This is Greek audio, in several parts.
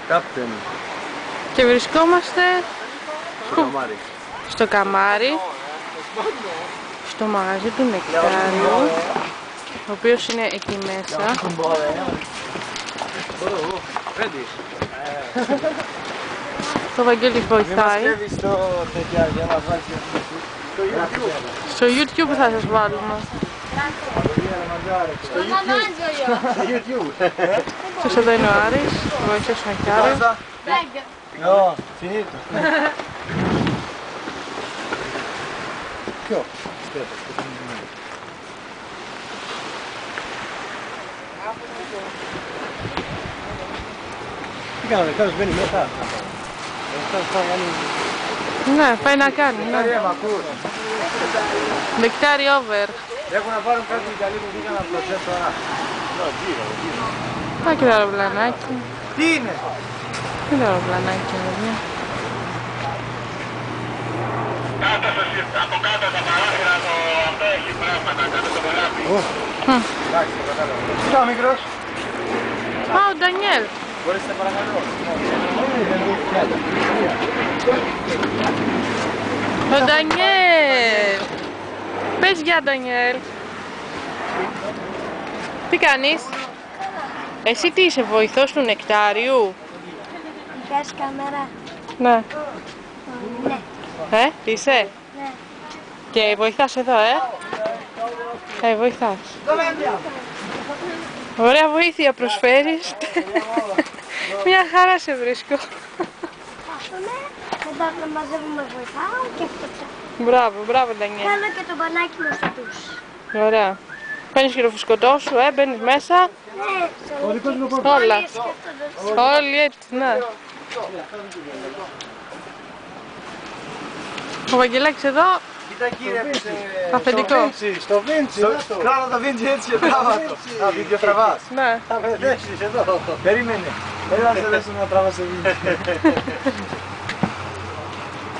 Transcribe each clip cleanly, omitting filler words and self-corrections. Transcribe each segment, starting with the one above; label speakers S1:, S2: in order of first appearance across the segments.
S1: Κάπτεν.
S2: Και βρισκόμαστε στο καμάρι, στο μαγαζί του Νεκτάριου, ο οποίος είναι εκεί μέσα. Το Βαγγέλης βοηθάει. Στο YouTube θα σας βάλουμε.
S1: Στο YouTube.
S2: Σας εδώ είναι ο Άρης, βοηθάει στο Νεκτάριο.
S1: No, finito. Ποιο? Τι κάνουμε, κάποιος μπαίνει μετά.
S2: Ναι, πάει να κάνει. Νεκτάρι over.
S1: Έχουν να πάρουν κάτι Ιταλοί που βγήκαν από το σετ τώρα.
S2: Πάει και το αεροπλανάκι.
S1: Τι είναι?
S2: Τι είναι το αεροπλανάκι εδώ.
S3: Από κάτω τα παράθυρα αυτό έχει πράγματα, κάτω το πελάτη.
S1: Εντάξει, το κατάλαβα. Τι είναι ο μικρός?
S2: Α, ο Ντανιέλ.
S1: Μπορείς να παρακαλώ.
S2: Ο Ντανιέλ. Πες γεια Ντανιέλ. Τι κάνεις? Εσύ τι είσαι, βοηθός του Νεκτάριου?
S4: Βγάζεις κάμερα?
S2: Ναι.
S4: Ναι.
S2: Είσαι?
S4: Ναι.
S2: Και βοηθάς εδώ, βοηθάς. Ωραία βοήθεια προσφέρεις. Μια χαρά σε βρίσκω.
S4: Κάθομαι, μετά να μαζεύουμε βοηθάω και αυτό ψάχνω.
S2: Μπράβο Ντανιέλ.
S4: Κάνω και το μπανάκι μου στο ντους.
S2: Ωραία. Παίρνεις και το φουσκωτό σου, μπαίνεις μέσα.
S4: Ναι,
S2: Όλα. Όλοι έτσι, ναι. Ο Βαγγελάκης εδώ,
S1: Κοίτα κύριε,
S2: αφεντικό.
S1: στο Βίντσι. Κράτα το Βίντσι έτσι, τράβα το. Α, βίντεο τραβάς.
S2: Ναι.
S1: Θα με δέσεις εδώ. Περίμενε. Έλα να σε δέσω να τραβάς το Βίντσι.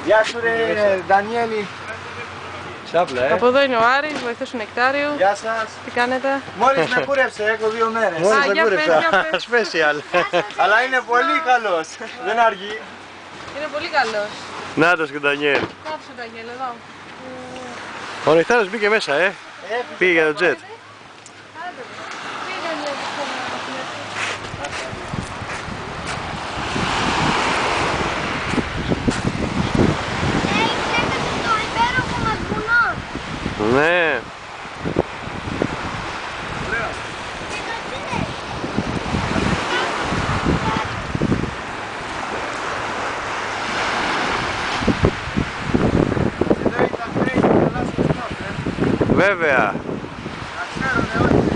S1: Γεια σου ρε Ντανιέλη. Σάπλα,
S2: Από εδώ είναι ο Άρης, βοηθός του Νεκτάριου.
S1: Γεια σας.
S2: Τι κάνετε?
S1: Μόλις με κούρεψε, έχω 2 μέρες.
S2: Α, για πες.
S5: Special.
S1: Αλλά είναι πολύ καλός. Δεν αργεί.
S2: Είναι πολύ καλός.
S5: Νάτος και ο Ντανιέλ.
S2: Κάψε Ντανιέλ εδώ.
S5: Ο Νεκτάριος μπήκε μέσα, Πήγε για το τζετ. Ναι. Βέβαια.
S1: Να ξέρουνε όλοι.